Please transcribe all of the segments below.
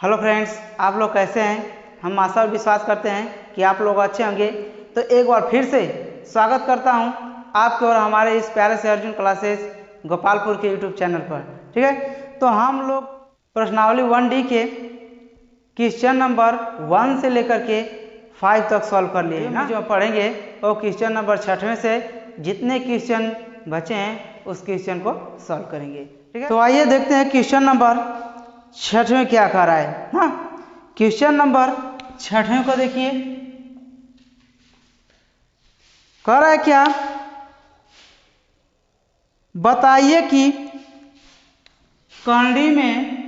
Hello friends, आप लोग कैसे हैं। हम आशा और विश्वास करते हैं कि आप लोग अच्छे होंगे। तो एक बार फिर से स्वागत करता हूं आपके और हमारे इस प्यारे से अर्जुन क्लासेस गोपालपुर के यूट्यूब चैनल पर। ठीक है, तो हम लोग प्रश्नावली 1D के क्वेश्चन नंबर 1 से लेकर के 5 तक सॉल्व कर लिए ना। जो पढ़ेंगे वो क्वेश्चन नंबर 6वें से जितने क्वेश्चन बचे हैं उस क्वेश्चन को सॉल्व करेंगे। ठीक है, तो आइए देखते हैं क्वेश्चन नंबर 6वें क्या कह रहा है ना। क्वेश्चन नंबर 6वें को देखिए, कह रहा है क्या, बताइए कि करंडी में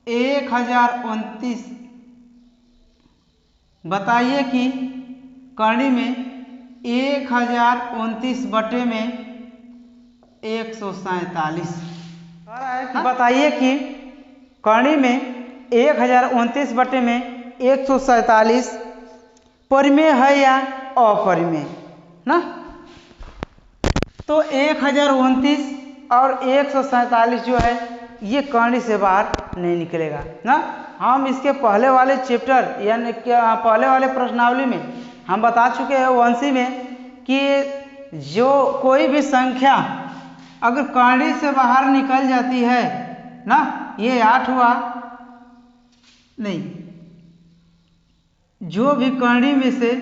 1029 बताइए कि करंडी में 1029 बटे में 147। कह रहा है कि बताइए कि करंडी में 1029 बटे में 147 परिमेय है या अपरिमेय ना। तो 1029 और 147 जो है ये करंडी से बाहर नहीं निकलेगा ना। हम इसके पहले वाले चैप्टर यानी पहले वाले प्रश्नावली में हम बता चुके हैं 1C में कि जो कोई भी संख्या अगर करंडी से बाहर निकल जाती है ना, ये 8 हुआ नहीं, जो भी करंडी में से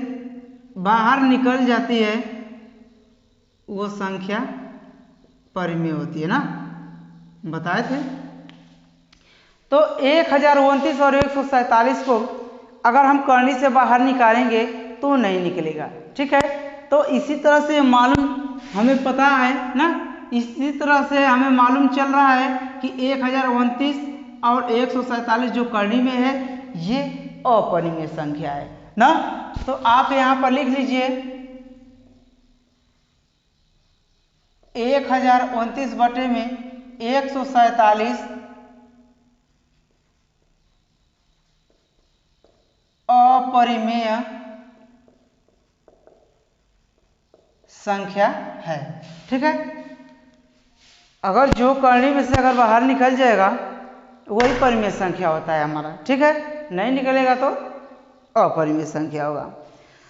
बाहर निकल जाती है वो संख्या परिमेय होती है ना, बताए थे। तो 1029 और 147 को अगर हम करंडी से बाहर निकालेंगे तो नहीं निकलेगा। ठीक है, तो इसी तरह से मालूम हमें पता है ना, इसी तरह से हमें मालूम चल रहा है कि 1029 और 147 जो करंडी में है ये अपरिमेय संख्या है ना। तो आप यहाँ पर लिख लीजिए 1029 बटे में 147 अपरिमेय संख्या है। ठीक है, अगर जो करंडी में से अगर बाहर निकल जाएगा वही परिमेय संख्या होता है हमारा। ठीक है, नहीं निकलेगा तो अपरिमेय संख्या होगा।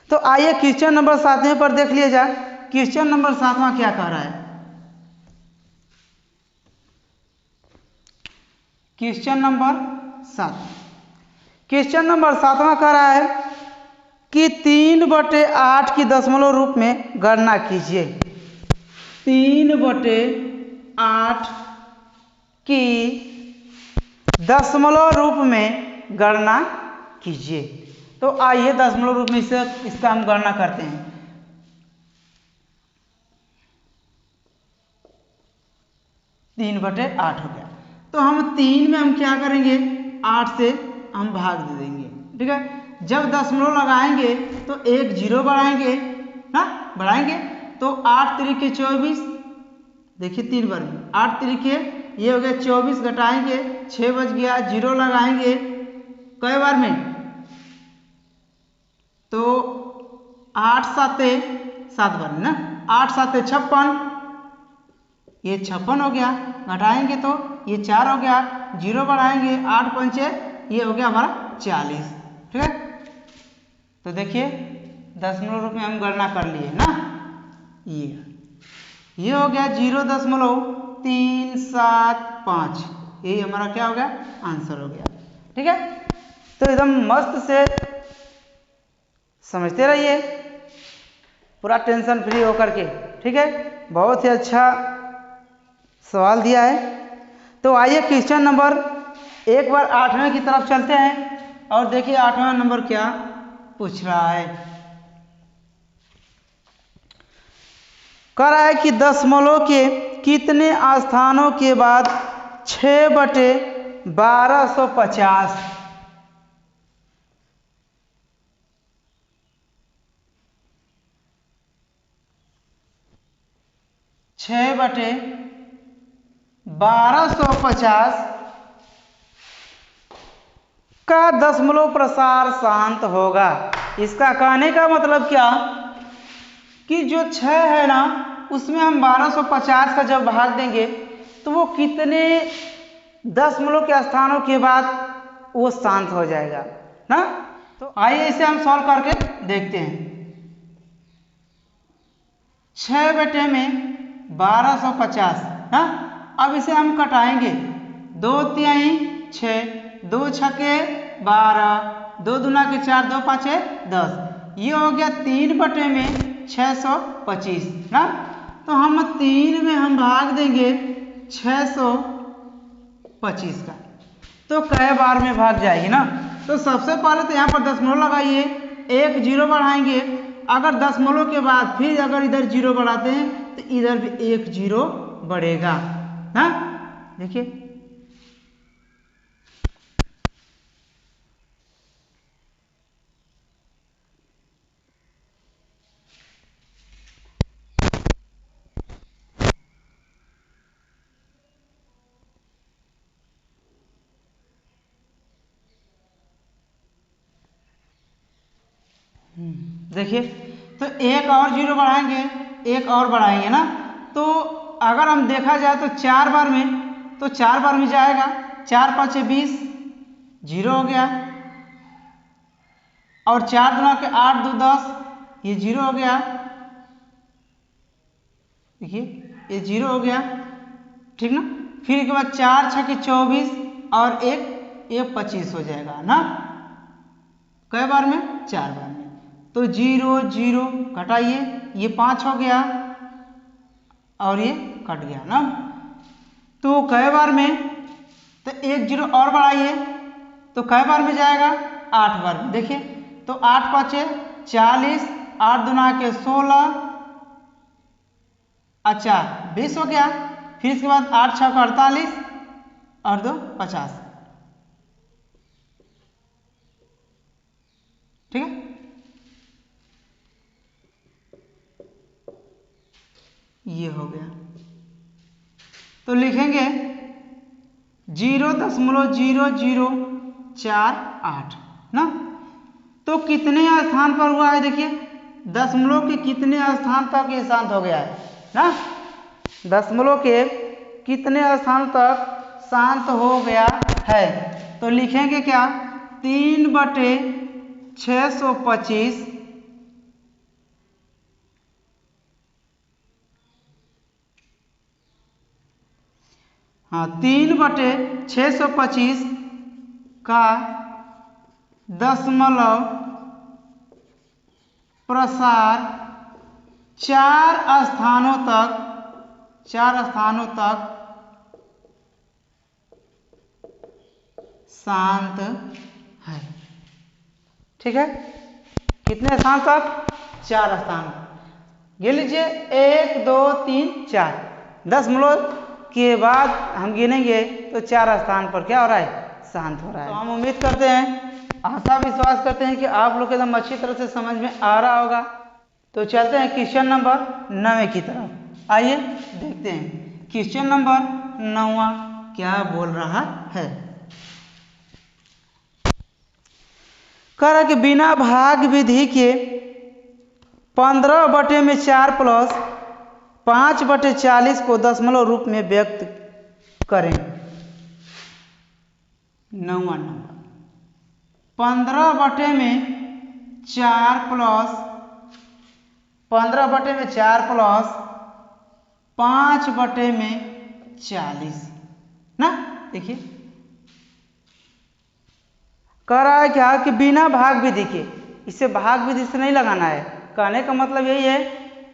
तो आइए क्वेश्चन नंबर 7वें पर देख लिया जाए। क्वेश्चन नंबर 7वां क्या कह रहा है। क्वेश्चन नंबर 7वां कह रहा है कि 3/8 की दशमलव रूप में गणना कीजिए। 3/8 की दशमलव रूप में गणना कीजिए। तो आइए दशमलव रूप में इसका हम गणना करते हैं। 3/8 हो गया, तो हम 3 में हम क्या करेंगे, 8 से हम भाग दे देंगे। ठीक है, जब दशमलव लगाएंगे तो एक 0 बढ़ाएंगे ना, बढ़ाएंगे तो 8 त्रिके 24, देखिए 3 बार में 8 त्रिके ये हो गया 24, घटाएंगे 6 बच गया, 0 लगाएंगे कई बार में, तो 8 7 7 बार में ना, 8 7 56, ये 56 हो गया, घटाएंगे तो ये 4 हो गया, 0 बढ़ाएंगे 8 पंचे ये हो गया हमारा 40। ठीक है, तो देखिए दशमलव रूप में हम गणना कर लिए ना, ये हो गया 0.375, यही हमारा क्या हो गया, आंसर हो गया। ठीक है, तो एकदम मस्त से समझते रहिए, पूरा टेंशन फ्री होकर के। ठीक है, बहुत ही अच्छा सवाल दिया है। तो आइए क्वेश्चन नंबर एक बार 8वें की तरफ चलते हैं और देखिए 8वां नंबर क्या पूछ रहा है। कह रहा है कि दशमलव के कितने स्थानों के बाद 6/1250 6/1250 का दशमलव प्रसार शांत होगा। इसका कहने का मतलब क्या कि जो 6 है ना उसमें हम 1250 का जब भाग देंगे तो वो कितने दशमलव के स्थानों के बाद वो शांत हो जाएगा ना। तो आइए इसे हम सॉल्व करके देखते हैं। 6 बटे में 1250 ना। अब इसे हम कटाएंगे, 2 तिहाई 6, 2 छके 12, 2 दूना के 4, 2 पाँचे 10, ये हो गया 3 बटे में 625 ना। तो हम 3 में हम भाग देंगे 625 का, तो कै बार में भाग जाएगी ना। तो सबसे पहले तो यहाँ पर दशमलव लगाइए, एक जीरो बढ़ाएंगे, अगर दशमलव के बाद फिर अगर इधर जीरो बढ़ाते हैं तो इधर भी एक जीरो बढ़ेगा ना। देखिए देखिए, तो एक और जीरो बढ़ाएंगे, एक और बढ़ाएंगे ना। तो अगर हम देखा जाए तो 4 बार में, तो 4 बार में जाएगा, 4 5 20, जीरो हो गया, और 4 दूना के 8 2 10, ये जीरो हो गया। देखिए ये जीरो हो गया, ठीक ना। फिर इसके बाद 4 छके 24 और एक 25 हो जाएगा ना। कई बार में? 4 बार में। तो 0 0 घटाइए, ये 5 हो गया और ये कट गया ना। तो कई बार में, तो एक जीरो और बढ़ाइए, तो कई बार में जाएगा? 8 बार में। देखिए तो 8 5 40, 8 दूना के 16, अच्छा 20 हो गया। फिर इसके बाद 8 6 48 और 2 50, ठीक है। ये हो गया, तो लिखेंगे 0.0048 ना। तो कितने स्थान पर हुआ है? देखिए दशमलव के कितने स्थान तक ये शांत हो गया है ना। दशमलव के कितने स्थान तक शांत हो गया है, तो लिखेंगे क्या? 3/625 हाँ 3/625 का दशमलव प्रसार 4 स्थानों तक शांत है, ठीक है। कितने स्थान तक? 4 स्थान। ये लीजिए 1 2 3 4, दशमलव के बाद हम गिनेंगे तो 4 स्थान पर क्या हो रहा है? शांत हो रहा है। तो हम उम्मीद करते हैं, आशा विश्वास करते हैं कि आप लोग एकदम अच्छी तरह से समझ में आ रहा होगा। तो चलते हैं क्वेश्चन नंबर 9 की तरफ। आइए देखते हैं क्वेश्चन नंबर 9 क्या बोल रहा है। कह रहा कि बिना भाग विधि के 15/4 प्लस 5/40 को दशमलव रूप में व्यक्त करें। 9वां नंबर 15/4 प्लस 5/40 ना। देखिए कह रहा है क्या कि बिना भाग विधि के, इसे भाग विधि से नहीं लगाना है। कहने का मतलब यही है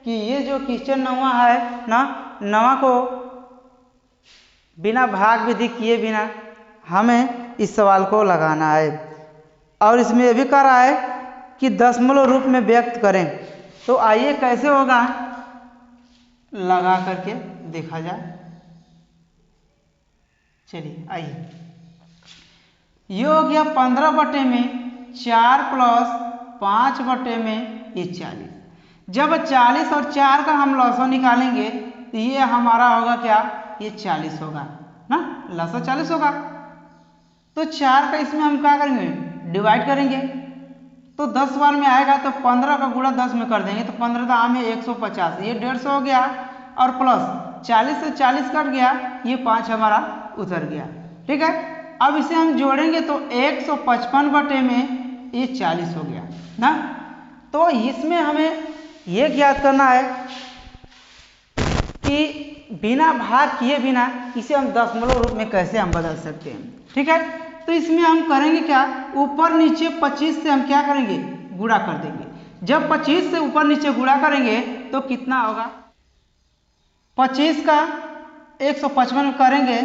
कि ये जो क्वेश्चन 9 है ना, 9 को बिना भाग विधि किए बिना हमें इस सवाल को लगाना है। और इसमें यह भी कह रहा है कि दशमलव रूप में व्यक्त करें। तो आइए कैसे होगा, लगा करके देखा जाए। चलिए आइए, ये हो गया 15/4 प्लस 5/40। जब 40 और 4 का हम लसो निकालेंगे तो ये हमारा होगा क्या? ये 40 होगा ना, लसो 40 होगा। तो 4 का इसमें हम क्या करेंगे? डिवाइड करेंगे। तो 10 बार में आएगा तो 15 का गुणा 10 में कर देंगे, तो 15 का आम है 150, ये 150 हो गया। और प्लस 40 से 40 कट गया, ये 5 हमारा उतर गया, ठीक है। अब इसे हम जोड़ेंगे तो 155 बटे में ये 40 हो गया ना। तो इसमें हमें ये ज्ञात करना है कि बिना भाग किए बिना इसे हम दशमलव रूप में कैसे हम बदल सकते हैं। ठीक है, तो इसमें हम करेंगे क्या, ऊपर नीचे 25 से हम क्या करेंगे, गुणा कर देंगे। जब 25 से ऊपर नीचे गुणा करेंगे तो कितना होगा, 25 का 155 में करेंगे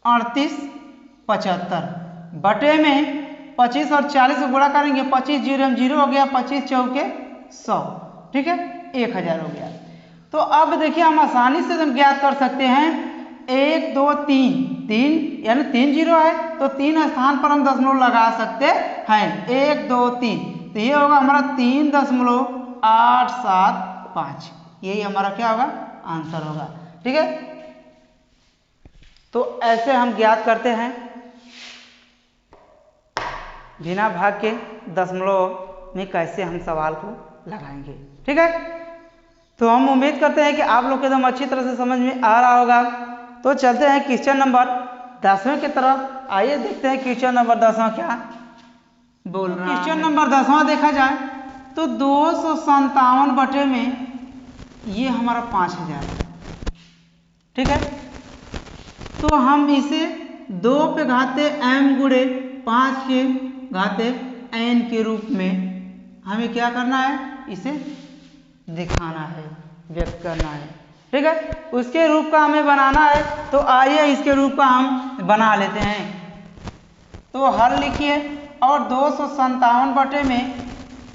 3875 बटे में 25 और 40 को गुणा करेंगे, 25 जीरो 0 हो गया, 25 चौके 100, ठीक है, 1000 हो गया। तो अब देखिए हम आसानी से हम ज्ञात कर सकते हैं 1 2 3 यानी 3 जीरो है तो 3 स्थान पर हम दशमलव लगा सकते हैं, 1 2 3, तो ये होगा हमारा 3.875, यही हमारा क्या होगा, आंसर होगा। ठीक है, तो ऐसे हम ज्ञात करते हैं बिना भाग के दशमलव में कैसे हम सवाल को लगाएंगे। ठीक है, तो हम उम्मीद करते हैं कि आप लोग को एकदम अच्छी तरह से समझ में आ रहा होगा। तो चलते हैं क्वेश्चन नंबर 10वें की तरफ। आइए देखते हैं क्वेश्चन नंबर 10वां क्या बोल रहा है। क्वेश्चन नंबर 10वां देखा जाए तो 257 बटे में ये हमारा 5000 है। ठीक है, तो हम इसे 2 पे घाते m गुणे 5 के घाते n के रूप में हमें क्या करना है, इसे दिखाना है, व्यक्त करना है। ठीक है, उसके रूप का हमें बनाना है, तो आइए इसके रूप का हम बना लेते हैं। तो हल लिखिए और 257 बटे में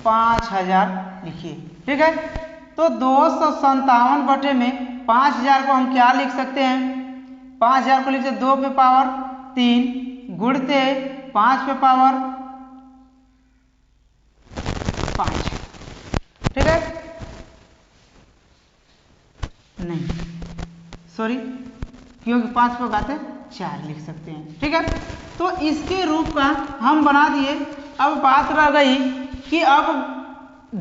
5000 लिखिए। ठीक है, तो 257 बटे में 5000 को हम क्या लिख सकते हैं, 5000 को लिख सकते 2 पे पावर 3 गुणते 5 पे पावर 5। ठीक है, नहीं सॉरी, क्योंकि 5 पे घाते 4 लिख सकते हैं। ठीक है, तो इसके रूप का हम बना दिए। अब बात रह गई कि अब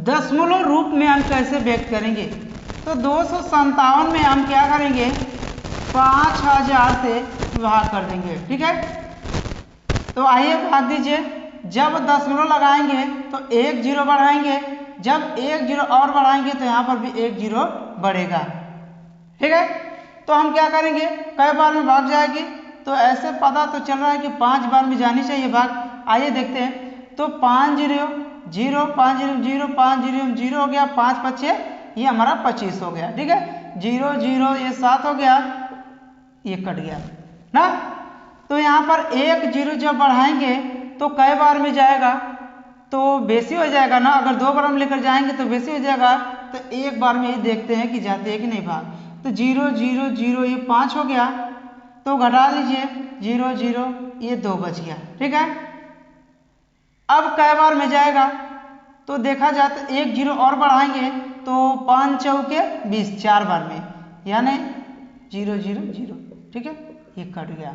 दशमलव रूप में हम कैसे व्यक्त करेंगे। तो 257 में हम क्या करेंगे, 5000 से भाग कर देंगे। ठीक है, तो आइए भाग दीजिए। जब दशमलव लगाएंगे तो 1 जीरो बढ़ाएंगे, जब 1 जीरो और बढ़ाएंगे तो यहाँ पर भी 1 जीरो बढ़ेगा। ठीक है, तो हम क्या करेंगे, कई बार में भाग जाएगी, तो ऐसे पता तो चल रहा है कि 5 बार में जानी चाहिए भाग। आइए देखते हैं। तो 5 जीरो 0 5 जीरो 0 5 जीरो 0 हो गया, 5 5 ये हमारा 25 हो गया। ठीक है, 0 0 ये 7 हो गया, ये कट गया ना। तो यहाँ पर 1 जीरो जब बढ़ाएंगे तो कई बार में जाएगा, तो बेसी हो जाएगा ना। अगर 2 बार हम लेकर जाएंगे तो बेसी हो जाएगा, तो एक बार में ही देखते हैं कि जाते हैं कि नहीं भाग। तो 0 0 0 ये 5 हो गया, तो घटा लीजिए 0 0 ये 2 बच गया। ठीक है, अब कई बार में जाएगा तो देखा जाए तो 1 जीरो और बढ़ाएंगे तो 5 चौके 20 4 बार में, यानी 0 0 0। ठीक है, ये कट गया,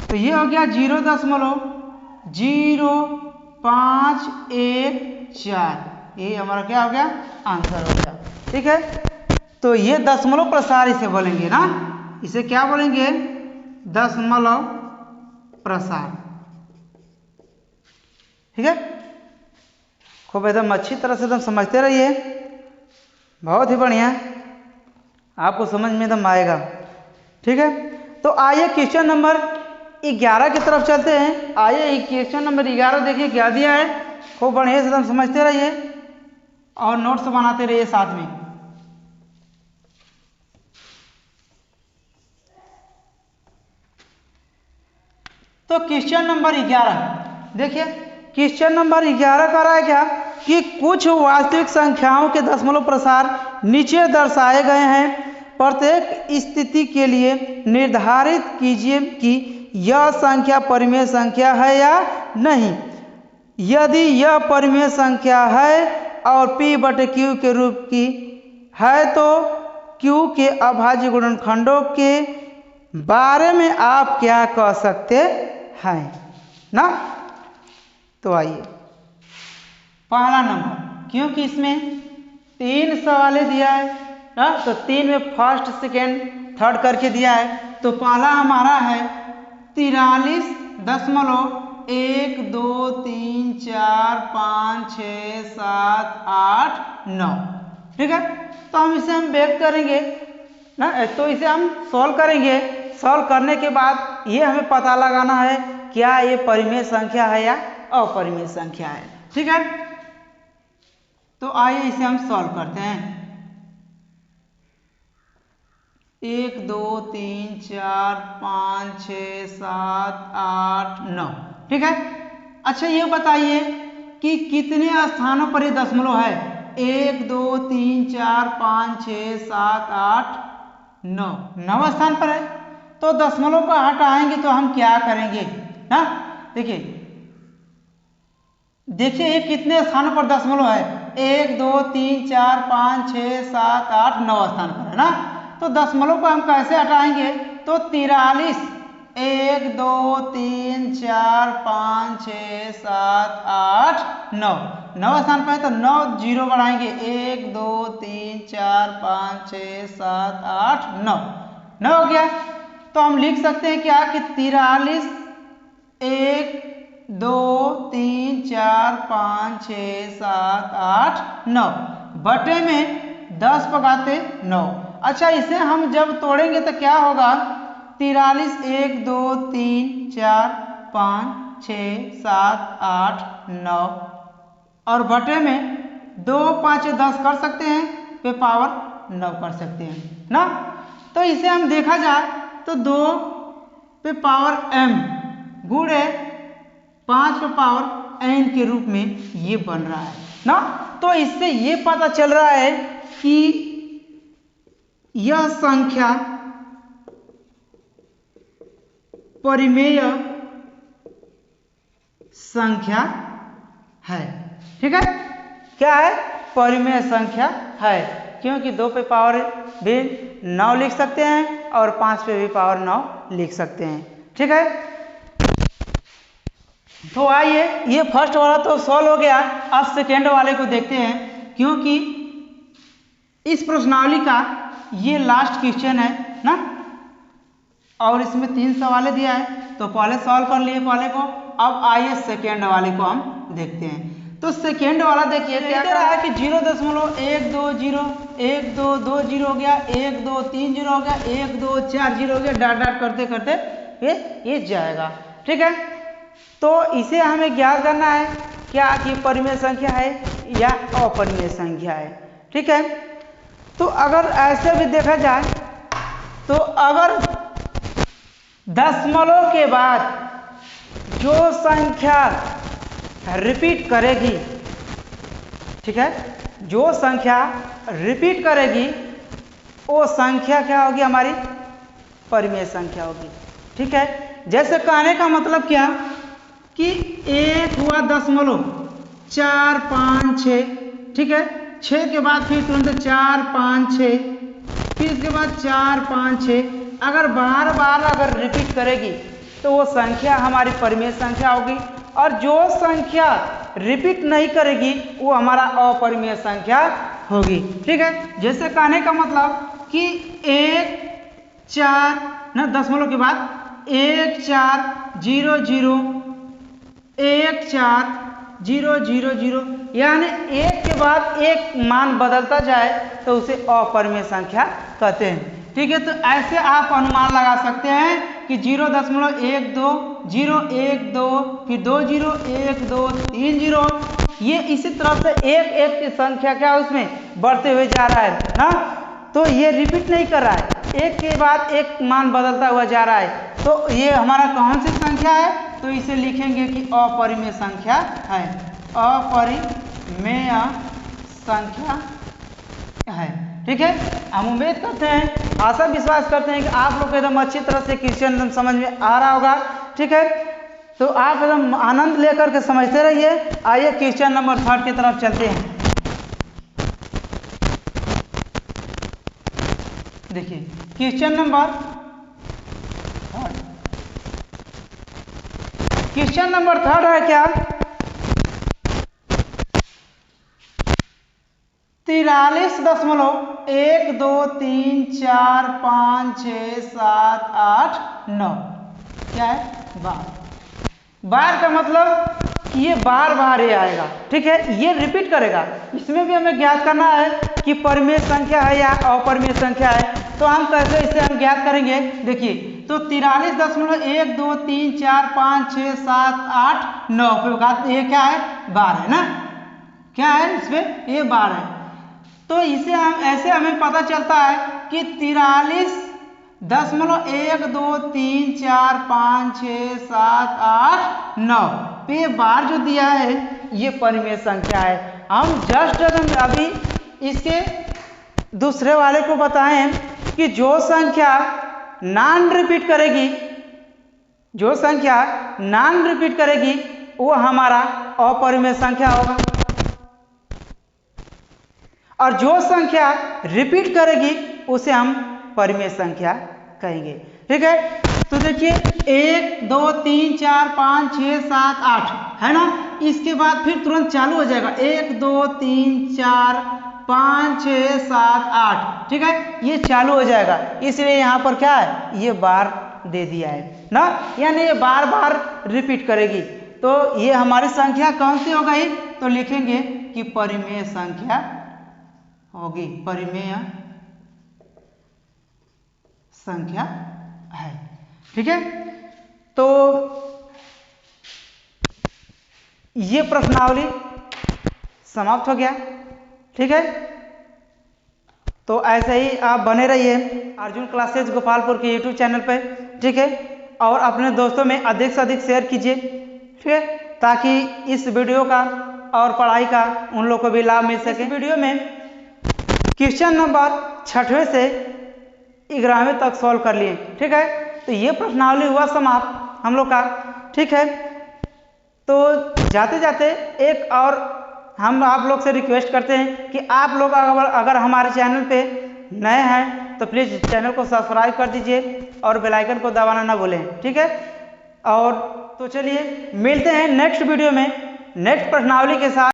तो ये हो गया 0.0514, ये हमारा क्या हो गया, आंसर हो गया। ठीक है, तो ये दशमलव प्रसार इसे बोलेंगे ना, इसे क्या बोलेंगे, दशमलव प्रसार। ठीक है, खूब एकदम अच्छी तरह से एकदम समझते रहिए, बहुत ही बढ़िया, आपको समझ में एकदम आएगा। ठीक है, तो आइए क्वेश्चन नंबर 11 की तरफ चलते हैं। आइए क्वेश्चन नंबर 11 देखिए क्या दिया है, खूब बढ़िया से एकदम समझते रहिए और नोट्स बनाते रहिए साथ में। तो क्वेश्चन नंबर 11 देखिए, क्वेश्चन नंबर 11 का रहा है क्या कि कुछ वास्तविक संख्याओं के दशमलव प्रसार नीचे दर्शाए गए हैं। प्रत्येक स्थिति के लिए निर्धारित कीजिए कि यह संख्या परिमेय संख्या है या नहीं। यदि यह परिमेय संख्या है और p बटे q के रूप की है तो q के अभाज्य गुणनखंडों के बारे में आप क्या कह सकते हैं ना। तो आइए पहला नंबर, क्योंकि इसमें 3 सवालें दिया है ना, तो 3 में फर्स्ट सेकेंड थर्ड करके दिया है। तो पहला हमारा है 43.123456789। ठीक है, तो हम इसे बैक करेंगे ना, तो इसे हम सॉल्व करेंगे। सॉल्व करने के बाद ये हमें पता लगाना है क्या ये परिमेय संख्या है या अपरिमेय संख्या है। ठीक है, तो आइए इसे हम सॉल्व करते हैं। 1 2 3 4 5 6 7 8 9। ठीक है, अच्छा ये बताइए कि कितने स्थानों पर ये दशमलव है। 1 2 3 4 5 6 7 8 9, 9 स्थान पर है। तो दशमलव को हटाएंगे तो हम क्या करेंगे ना, देखिए ये कितने स्थानों पर दशमलव है। 1 2 3 4 5 6 7 8 9 स्थान पर है ना। तो दशमलव को हम कैसे हटाएंगे, तो 43 1 2 3 4 5 6 7 8 9, 9 स्थान पर है तो 9 जीरो बढ़ाएंगे। 1 2 3 4 5 6 7 8 9, 9 हो गया। तो हम लिख सकते हैं क्या कि 43 1 2 3 4 5 6 7 8 9 बटे में 10 पकाते 9। अच्छा इसे हम जब तोड़ेंगे तो क्या होगा, 43 1 2 3 4 5 6 7 8 9 और बटे में 2 5 10 कर सकते हैं, पे पावर 9 कर सकते हैं ना। तो इसे हम देखा जाए तो 2 पे पावर m गुणे 5 पे पावर n के रूप में ये बन रहा है ना। तो इससे ये पता चल रहा है कि यह संख्या परिमेय संख्या है। ठीक है, क्या है, परिमेय संख्या है, क्योंकि 2 पे पावर भी 9 लिख सकते हैं और 5 पे भी पावर 9 लिख सकते हैं। ठीक है, तो आइए ये फर्स्ट वाला तो सॉल्व हो गया। अब सेकेंड वाले को देखते हैं, क्योंकि इस प्रश्नावली का ये लास्ट क्वेश्चन है ना, और इसमें 3 सवाल दिया है। तो पहले सॉल्व कर लिए पहले को, अब आइए सेकेंड वाले को हम देखते हैं। तो सेकेंड वाला देखिए क्या कह रहा है कि 0.120 1 2 2 जीरो हो गया, 1 2 3 जीरो हो गया, 1 2 4 जीरो हो गया, डाट डाट करते करते ये जाएगा। ठीक है, तो इसे हमें ज्ञात करना है क्या कि परिमेय संख्या है या अपरिमेय संख्या है। ठीक है, तो अगर ऐसे भी देखा जाए तो अगर दशमलव के बाद जो संख्या रिपीट करेगी, ठीक है, जो संख्या रिपीट करेगी वो संख्या क्या होगी, हमारी परिमेय संख्या होगी। ठीक है, जैसे कहने का मतलब क्या कि 1 हुआ 0.4 5 6, ठीक है, 6 के बाद फिर तुरंत 4 5 6, फिर इसके बाद 4 5 6, अगर बार बार अगर रिपीट करेगी तो वो संख्या हमारी परिमेय संख्या होगी, और जो संख्या रिपीट नहीं करेगी वो हमारा अपरिमेय संख्या होगी। ठीक है, जैसे कहने का मतलब कि 1 4 ना दशमलव के बाद 1 4 0 0 1 4 0 0 0, यानी एक के बाद एक मान बदलता जाए तो उसे अपरिमेय संख्या कहते हैं। ठीक है, तो ऐसे आप अनुमान लगा सकते हैं कि 0.12 0 1 2 फिर 2 0 1 2 3 0, ये इसी तरह से एक एक की संख्या क्या उसमें बढ़ते हुए जा रहा है ना। तो ये रिपीट नहीं कर रहा है, एक के बाद एक मान बदलता हुआ जा रहा है। तो ये हमारा कौन सी संख्या है, तो इसे लिखेंगे कि अपरिमेय संख्या है, अपरिमेय संख्या है। ठीक है, हम उम्मीद करते हैं, आशा विश्वास करते हैं कि आप लोग एकदम अच्छी तरह से क्वेश्चन एकदम समझ में आ रहा होगा। ठीक है, तो आप एकदम आनंद लेकर के समझते रहिए। आइए क्वेश्चन नंबर 3 की तरफ चलते हैं। देखिए क्वेश्चन नंबर 3 है क्या, 43.1 2 3 4 5 6 7 8 9, क्या है, बार। बार का मतलब कि ये बार बार ये आएगा, ठीक है, ये रिपीट करेगा। इसमें भी हमें ज्ञात करना है कि परिमेय संख्या है या अपरिमेय संख्या है। तो हम कैसे इसे हम ज्ञात करेंगे, देखिए, तो 43.1 2 3 4 5 6 7 8 9 पे ये क्या है, बार है ना, क्या है इसमें, ये बार है। तो इसे हम ऐसे हमें पता चलता है कि 43.1 2 3 4 5 6 7 8 9 पे बार जो दिया है ये परिमेय संख्या है। हम जस्ट अभी इसके दूसरे वाले को बताएं कि जो संख्या नॉन रिपीट करेगी, जो संख्या नॉन रिपीट करेगी वो हमारा अपरिमेय संख्या होगा, और जो संख्या रिपीट करेगी उसे हम परिमेय संख्या कहेंगे, ठीक है। तो देखिए 1 2 3 4 5 6 7 8 है ना, इसके बाद फिर तुरंत चालू हो जाएगा 1 2 3 4 5 6 7 8, ठीक है, ये चालू हो जाएगा। इसलिए यहाँ पर क्या है, ये बार दे दिया है ना, यानी ये बार बार रिपीट करेगी। तो ये हमारी संख्या कौन सी हो गई, तो लिखेंगे कि परिमेय संख्या होगी, परिमेय संख्या है, ठीक है। तो ये प्रश्नावली समाप्त हो गया, ठीक है। तो ऐसे ही आप बने रहिए अर्जुन क्लासेज गोपालपुर के यूट्यूब चैनल पे, ठीक है, और अपने दोस्तों में अधिक से अधिक शेयर कीजिए, ठीक है, ताकि इस वीडियो का और पढ़ाई का उन लोगों को भी लाभ मिल सके। इस वीडियो में क्वेश्चन नंबर 6वें से 11वें तक सॉल्व कर लिए, ठीक है। तो ये प्रश्नावली हुआ समाप्त हम लोग का, ठीक है। तो जाते जाते एक और हम आप लोग से रिक्वेस्ट करते हैं कि आप लोग अगर हमारे चैनल पे नए हैं तो प्लीज़ चैनल को सब्सक्राइब कर दीजिए और बेल आइकन को दबाना ना भूलें, ठीक है। और तो चलिए मिलते हैं नेक्स्ट वीडियो में नेक्स्ट प्रश्नावली के साथ।